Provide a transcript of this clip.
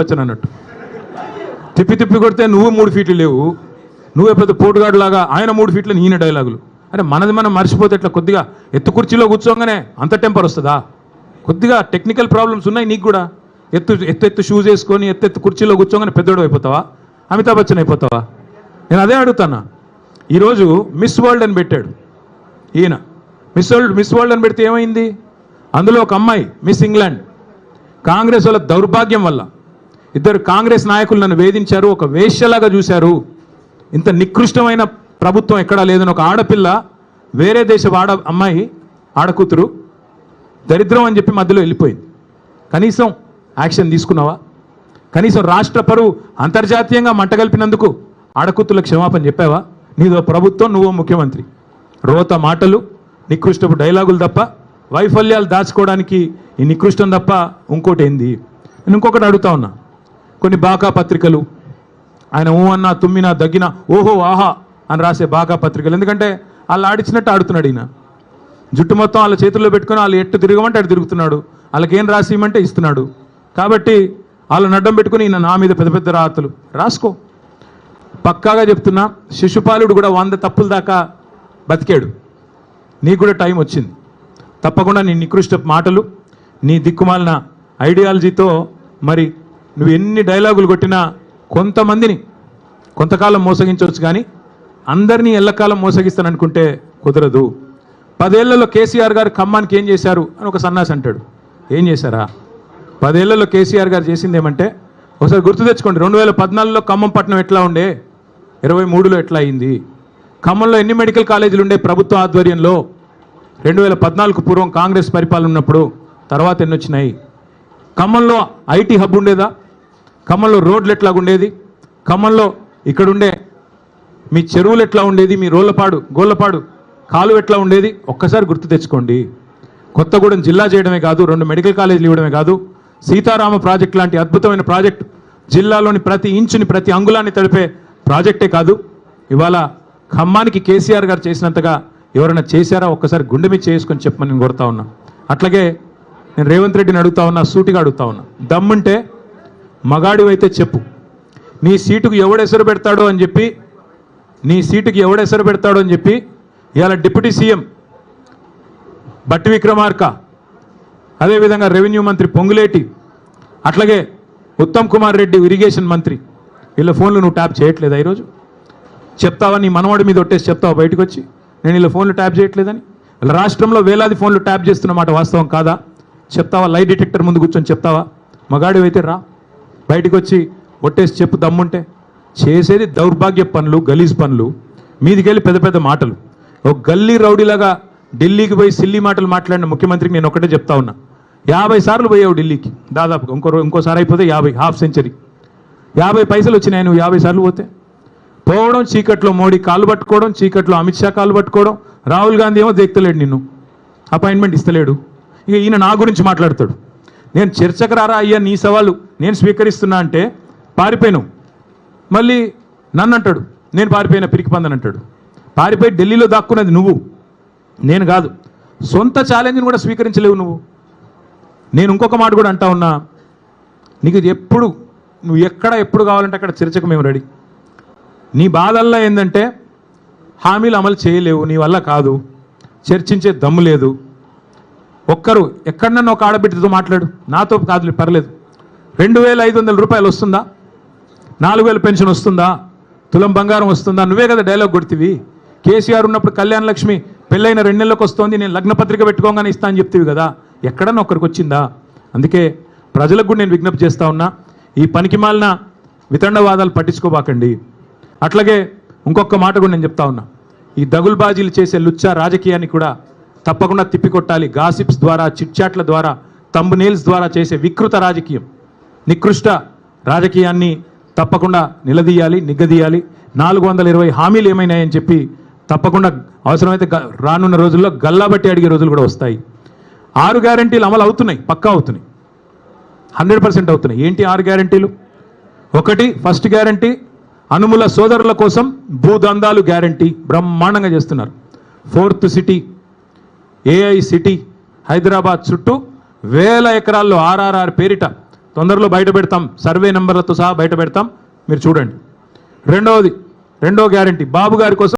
వచ్చాను అన్నట్టు. తిప్పి తిప్పి కొడితే నువ్వు 3 ఫీట్లు లేవు, నువ్వే పెద్ద పోటుగాడు లాగా ఆయన 3 ఫీట్లు ఈయన డైలాగులు. అరే మనది మనం మర్చిపోతే ఎట్లా? కొద్దిగా ఎత్తు కుర్చీలో కూర్చోగానే అంత టెంపర్ వస్తుందా? కొద్దిగా టెక్నికల్ ప్రాబ్లమ్స్ ఉన్నాయి నీకు కూడా. ఎత్తు షూస్ వేసుకొని ఎత్తు కుర్చీలో కూర్చోగానే పెద్దోడు అయిపోతావా? అమితాబ్ బచ్చన్ అయిపోతావా? నేను అదే అడుగుతాను. ఈరోజు మిస్ వరల్డ్ అని పెట్టాడు ఈయన. మిస్ వరల్డ్ అని పెడితే ఏమైంది? అందులో ఒక అమ్మాయి మిస్ ఇంగ్లాండ్. కాంగ్రెస్ వాళ్ళ దౌర్భాగ్యం వల్ల ఇద్దరు కాంగ్రెస్ నాయకులు నన్ను వేధించారు, ఒక వేశ్యలాగా చూశారు. ఇంత నికృష్టమైన ప్రభుత్వం ఎక్కడా లేదని ఒక ఆడపిల్ల, వేరే దేశపు అమ్మాయి ఆడకూతురు దరిద్రం అని చెప్పి మధ్యలో వెళ్ళిపోయింది. కనీసం యాక్షన్ తీసుకున్నావా? కనీసం రాష్ట్ర పరువు అంతర్జాతీయంగా మంటగలిపినందుకు ఆడకూతులకు క్షమాపణ చెప్పావా? నీదో ప్రభుత్వం, నువ్వో ముఖ్యమంత్రి. రోత మాటలు, నికృష్టపు డైలాగులు తప్ప, వైఫల్యాలు దాచుకోవడానికి ఈ నికృష్టం తప్ప ఇంకోటి ఏంది? నేను ఇంకొకటి అడుగుతా ఉన్నా. కొన్ని బాకా పత్రికలు, ఆయన ఊ అన్నా తుమ్మినా దగ్గినా ఓహో ఆహా అని రాసే బాకా పత్రికలు, ఎందుకంటే వాళ్ళు ఆడిచ్చినట్టు ఆడుతున్నాడు ఈయన. జుట్టు మొత్తం వాళ్ళ చేతుల్లో పెట్టుకుని వాళ్ళు ఎట్టు తిరగమంటే అటు తిరుగుతున్నాడు, వాళ్ళకేం రాసి ఇవ్వమంటే ఇస్తున్నాడు. కాబట్టి వాళ్ళని అడ్డం పెట్టుకుని ఈయన నా మీద పెద్ద పెద్ద రాతలు రాసుకో. పక్కాగా చెప్తున్నా, శిశుపాలుడు కూడా 100 తప్పుల దాకా బతికాడు. నీకు కూడా టైం వచ్చింది. తప్పకుండా నీ నికృష్ట మాటలు, నీ దిక్కుమాలిన ఐడియాలజీతో మరి నువ్వు ఎన్ని డైలాగులు కొట్టినా కొంతమందిని కొంతకాలం మోసగించవచ్చు, కానీ అందరినీ ఎల్లకాలం మోసగిస్తాననుకుంటే కుదరదు. 10 ఏళ్లలో కేసీఆర్ గారు ఖమ్మానికి ఏం చేశారు అని ఒక సన్నాసి అంటాడు. ఏం చేశారా? 10 ఏళ్లలో కేసీఆర్ గారు చేసింది ఏమంటే, ఒకసారి గుర్తు తెచ్చుకోండి. 2014లో ఖమ్మం పట్టణం ఎట్లా ఉండే, 23లో ఎట్లా అయింది? ఖమ్మంలో ఎన్ని మెడికల్ కాలేజీలు ఉండే ప్రభుత్వ ఆధ్వర్యంలో 2014కు పూర్వం కాంగ్రెస్ పరిపాలన ఉన్నప్పుడు? తర్వాత ఎన్ని వచ్చినాయి? ఖమ్మంలో ఐటీ హబ్ ఉండేదా? ఖమ్మంలో రోడ్లు ఎట్లా ఉండేది? ఖమ్మంలో ఇక్కడుండే మీ చెరువులు ఎట్లా ఉండేది? మీ గోళ్ళపాడు కాలువ ఎట్లా ఉండేది? ఒక్కసారి గుర్తు తెచ్చుకోండి. కొత్తగూడెం జిల్లా చేయడమే కాదు, 2 మెడికల్ కాలేజీలు ఇవ్వడమే కాదు, సీతారామ ప్రాజెక్ట్ లాంటి అద్భుతమైన ప్రాజెక్టు, జిల్లాలోని ప్రతి ఇంచుని ప్రతి అంగుళాన్ని తడిపే ప్రాజెక్టే కాదు, ఇవాళ ఖమ్మానికి కేసీఆర్ గారు చేసినంతగా ఎవరైనా చేశారా? ఒక్కసారి గుండె మీద చేసుకొని చెప్పమని నేను కోరుతా ఉన్నా. అట్లాగే నేను రేవంత్ రెడ్డిని అడుగుతా ఉన్నా, సూటిగా అడుగుతా ఉన్నా. దమ్ముంటే మగాడివైతే చెప్పు, నీ సీటుకు ఎవడెసరు పెడతాడో అని చెప్పి ఇవాళ డిప్యూటీ సీఎం బట్టి విక్రమార్క, అదేవిధంగా రెవెన్యూ మంత్రి పొంగులేటి, అట్లాగే ఉత్తమ్ కుమార్ రెడ్డి ఇరిగేషన్ మంత్రి, వీళ్ళ ఫోన్లు నువ్వు ట్యాప్ చేయట్లేదా? ఈరోజు చెప్తావా? నీ మనవాడి మీద ఒట్టేసి చెప్తావా బయటకు వచ్చి నేను వీళ్ళ ఫోన్లు ట్యాప్ చేయట్లేదని? వీళ్ళ రాష్ట్రంలో వేలాది ఫోన్లు ట్యాప్ చేస్తున్నమాట వాస్తవం కాదా? చెప్తావా? లై డిటెక్టర్ ముందు కూర్చొని చెప్తావా? మగాడివైతే రా, బయటకు వచ్చి ఒట్టేసి చెప్పు దమ్ముంటే. చేసేది దౌర్భాగ్య పనులు, గలీజ్ పనులు, మీదికెళ్ళి పెద్ద పెద్ద మాటలు. ఒక గల్లీ రౌడీలాగా ఢిల్లీకి పోయి సిల్లీ మాటలు మాట్లాడిన ముఖ్యమంత్రికి నేను ఒకటే చెప్తా ఉన్నా. 50 సార్లు పోయావు ఢిల్లీకి దాదాపుగా, ఇంకోసారి అయిపోతే 50, హాఫ్ సెంచరీ. 50 పైసలు వచ్చినాయి నువ్వు 50 సార్లు పోతే. పోవడం, చీకట్లో మోడీ కాళ్ళు పట్టుకోవడం, చీకట్లో అమిత్ షా కాళ్ళు పట్టుకోవడం, రాహుల్ గాంధీ ఏమో దేక్తలేడు, నిన్ను అపాయింట్మెంట్ ఇస్తలేడు. ఇక ఈయన నా గురించి మాట్లాడతాడు. నేను చర్చకు రారా అయ్యా, నీ సవాలు నేను స్వీకరిస్తున్నా అంటే పారిపోయాను. మళ్ళీ నన్ను అంటాడు నేను పారిపోయిన పిరికి పందని అంటాడు. పారిపోయి ఢిల్లీలో దాక్కున్నది నువ్వు, నేను కాదు. సొంత ఛాలెంజ్ని కూడా స్వీకరించలేవు నువ్వు. నేను ఇంకొక మాట కూడా అంటా ఉన్నా, నీకు ఎప్పుడు నువ్వు ఎప్పుడు కావాలంటే అక్కడ చర్చకు మేము రెడీ. నీ బాధల్లో ఏంటంటే హామీలు అమలు చేయలేవు, నీ వల్ల కాదు, చర్చించే దమ్ము లేదు. ఒక్కరు ఎక్కడన్నా ఒక ఆడబిడ్డతో మాట్లాడు, నాతో కాదు పర్లేదు. 2500 రూపాయలు వస్తుందా? 4000 పెన్షన్ వస్తుందా? తులం బంగారం వస్తుందా? నువ్వే కదా డైలాగ్ కొడుతీవి. కేసీఆర్ ఉన్నప్పుడు కళ్యాణ లక్ష్మి పెళ్ళైన 2 నెలలకు వస్తుంది, నేను లగ్నపత్రిక పెట్టుకోగానే ఇస్తా అని చెప్తీవి కదా, ఎక్కడన్నా ఒక్కరికి వచ్చిందా? అందుకే ప్రజలకు కూడా నేను విజ్ఞప్తి చేస్తా ఉన్నా, ఈ పనికిమాలిన వితండవాదాలు పట్టించుకోబాకండి. అట్లాగే ఇంకొక మాట కూడా నేను చెప్తా ఉన్నా, ఈ దగుల్బాజీలు చేసే లుచ్చా రాజకీయాన్ని కూడా తప్పకుండా తిప్పికొట్టాలి. గాసిప్స్ ద్వారా, చిట్చాట్ల ద్వారా, తంబునేల్స్ ద్వారా చేసే వికృత రాజకీయం, నికృష్ట రాజకీయాన్ని తప్పకుండా నిలదీయాలి, నిగ్గదీయాలి. 420 హామీలు ఏమైనాయని చెప్పి తప్పకుండా అవసరమైతే రానున్న రోజుల్లో గల్లాబట్టి అడిగే రోజులు కూడా వస్తాయి. 6 గ్యారంటీలు అమలు అవుతున్నాయి, పక్కా అవుతున్నాయి, 100% అవుతున్నాయి. ఏంటి 6 గ్యారంటీలు? 1, ఫస్ట్ గ్యారంటీ అనుముల సోదరుల కోసం భూదందాలు గ్యారంటీ బ్రహ్మాండంగా చేస్తున్నారు. 4th city AI city Hyderabad చుట్టూ 1000 ఎకరాల్లో RRR పేరిట తొందరలో బయట పెడతాం, సర్వే నెంబర్లతో సహా బయట పెడతాం, మీరు చూడండి. రెండో గ్యారంటీ బాబు గారి కోసం